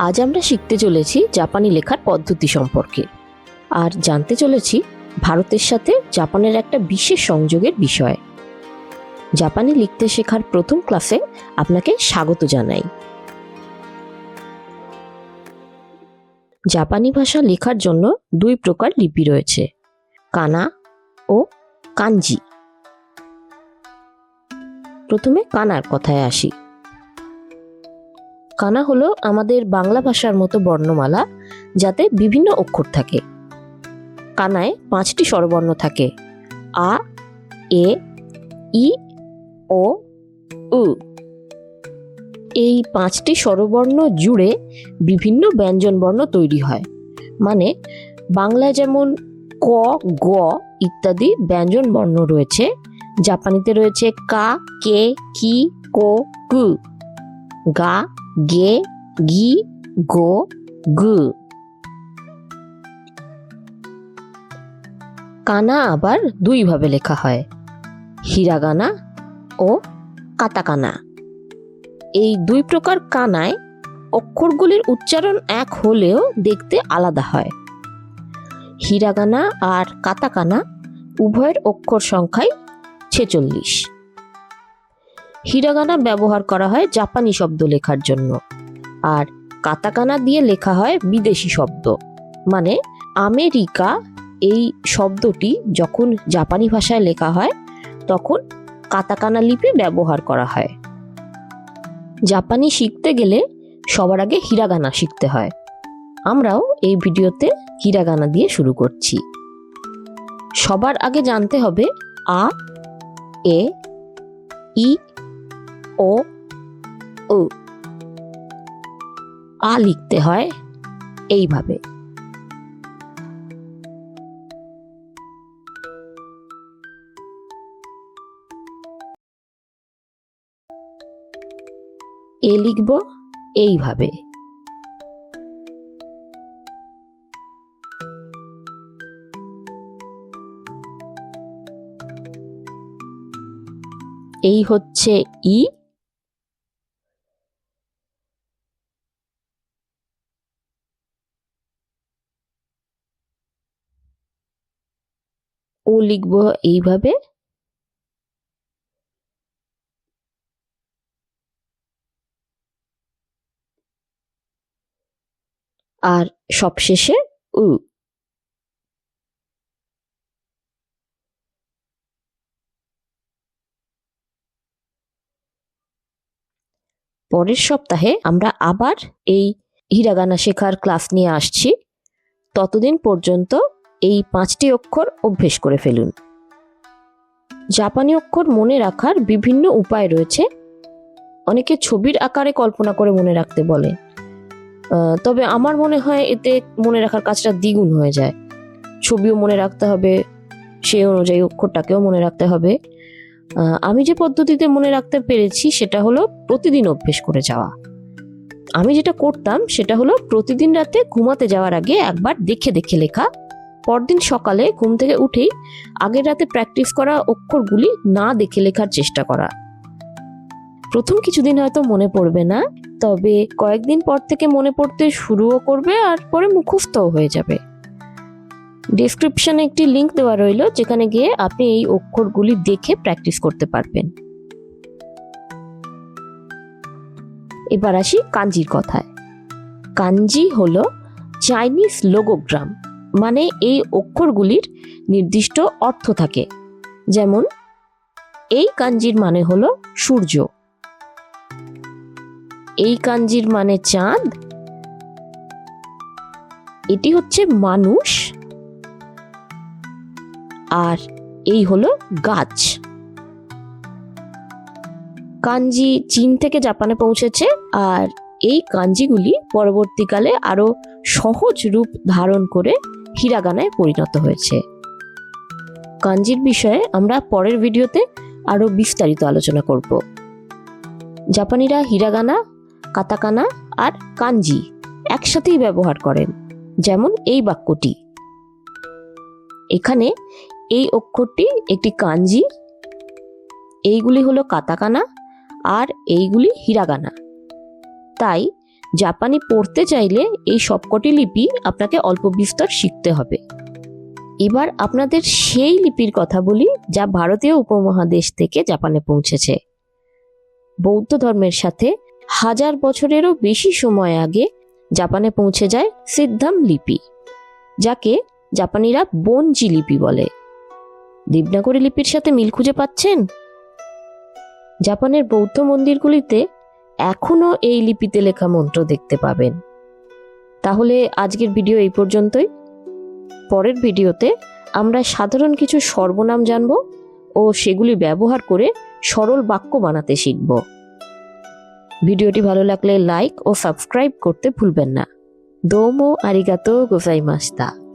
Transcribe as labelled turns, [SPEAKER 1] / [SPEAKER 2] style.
[SPEAKER 1] আজ আমরা শিখতে চলেছি জাপানি লেখার পদ্ধতি সম্পর্কে আর জানতে চলেছি ভারতের সাথে জাপানের একটা বিশেষ সংযোগের বিষয়। জাপানি লিখতে শেখার প্রথম ক্লাসে আপনাকে স্বাগত জানাই। জাপানি ভাষা লেখার জন্য দুই প্রকার লিপি রয়েছে, কানা ও কাঞ্জি। প্রথমে কানার কথায় আসি। কানা হলো আমাদের বাংলা ভাষার মতো বর্ণমালা, যাতে বিভিন্ন অক্ষর থাকে। কানায় 5টি স্বরবর্ণ থাকে, আ, এ, ই, ও, উ। এই 5টি স্বরবর্ণ জুড়ে বিভিন্ন ব্যঞ্জন বর্ণ তৈরি হয়। মানে বাংলায় যেমন ক, গ ইত্যাদি ব্যঞ্জন বর্ণ রয়েছে, জাপানিতে রয়েছে কা, কে, কি, কো, কু, গা, গে, গি, গো, গু। কানা আবার দুই ভাবে লেখা হয়, হিরাগানা ও কাতাকানা। এই দুই প্রকার কানায় অক্ষরগুলির উচ্চারণ এক হলেও দেখতে আলাদা হয়। হিরাগানা আর কাতাকানা উভয়ের অক্ষর সংখ্যাই 46। হিরাগানা ব্যবহার করা হয় জাপানি শব্দ লেখার জন্য, আর কাতাকানা দিয়ে লেখা হয় বিদেশি শব্দ। মানে আমেরিকা এই শব্দটি যখন জাপানি ভাষায় লেখা হয় তখন কাতাকানা লিপি ব্যবহার করা হয়। জাপানি শিখতে গেলে সবার আগে হিরাগানা শিখতে হয়। আমরাও এই ভিডিওতে হিরাগানা দিয়ে শুরু করছি। সবার আগে জানতে হবে আ, এ, ই, ও, উ। আ লিখতে হয় এইভাবে। এ লিখব এইভাবে। এই হচ্ছে ই। ও লিখব এইভাবে। আর সবশেষে উ। পরের সপ্তাহে আমরা আবার এই হিরাগানা শেখার ক্লাস নিয়ে আসছি। ততদিন পর্যন্ত এই 5টি অক্ষর অভ্যেস করে ফেলুন। জাপানি অক্ষর মনে রাখার বিভিন্ন উপায় রয়েছে। অনেকে ছবির আকারে কল্পনা করে মনে রাখতে বলে, তবে আমার মনে হয় এতে মনে রাখার কাজটা দ্বিগুণ হয়ে যায়। ছবিও মনে রাখতে হবে, সেই অনুযায়ী অক্ষরটাকেও মনে রাখতে হবে। আমি যে পদ্ধতিতে মনে রাখতে পেরেছি সেটা হলো প্রতিদিন অভ্যেস করে যাওয়া। আমি যেটা করতাম সেটা হলো প্রতিদিন রাতে ঘুমাতে যাওয়ার আগে একবার দেখে দেখে লেখা, পরদিন সকালে ঘুম থেকে উঠেই আগের রাতে প্র্যাকটিস করা অক্ষরগুলি না দেখে লেখার চেষ্টা করা। প্রথম কিছুদিন হয়তো মনে পড়বে না, তবে কয়েকদিন পর থেকে মনে পড়তে শুরুও করবে আর পরে মুখস্থও হয়ে যাবে। ডেসক্রিপশনে একটি লিংক দেওয়া রইল, যেখানে গিয়ে আপনি এই অক্ষরগুলি দেখে প্র্যাকটিস করতে পারবেন। এবার আসি কাঞ্জির কথায়। কাঞ্জি হলো চাইনিজ লোগোগ্রাম। মানে এই অক্ষরগুলির নির্দিষ্ট অর্থ থাকে। যেমন এই কাঞ্জির মানে হলো সূর্য, এই কাঞ্জির মানে চাঁদ, এটি হচ্ছে মানুষ, আর এই হলো গাছ। কাঞ্জি চীন থেকে জাপানে পৌঁছেছে, আর এই কাঞ্জিগুলি পরবর্তীকালে আরো সহজ রূপ ধারণ করে হিরাগানায় পরিণত হয়েছে। কাঞ্জির বিষয়ে আমরা পরের ভিডিওতে আরো বিস্তারিত আলোচনা করব। জাপানিরা হিরাগানা, কাতাকানা আর কাঞ্জি একসাথেই ব্যবহার করেন। যেমন এই বাক্যটি, এখানে এই অক্ষরটি একটি কাঞ্জি, এইগুলি হলো কাতাকানা আর এইগুলি হিরাগানা। তাই জাপানি পড়তে চাইলে এই সবকটি লিপি আপনাকে অল্প বিস্তর শিখতে হবে। এবার আপনাদের সেই লিপির কথা বলি যা ভারতীয় উপমহাদেশ থেকে জাপানে পৌঁছেছে। বৌদ্ধ ধর্মের সাথে 1000 বছরেরও বেশি সময় আগে জাপানে পৌঁছে যায় সিদ্ধাম লিপি, যাকে জাপানিরা বনজি লিপি বলে। দেবনাগরী লিপির সাথে মিল খুঁজে পাচ্ছেন? জাপানের বৌদ্ধ মন্দিরগুলিতে এখনো এই লিপিতে লেখা মন্ত্র দেখতে পাবেন। তাহলে আজকের ভিডিও এই পর্যন্তই। পরের ভিডিওতে আমরা সাধারণ কিছু সর্বনাম জানব ও সেগুলি ব্যবহার করে সরল বাক্য বানাতে শিখব। ভিডিওটি ভালো লাগলে লাইক ও সাবস্ক্রাইব করতে ভুলবেন না। দোমো আরিগাতো গোজাইমাশিতা।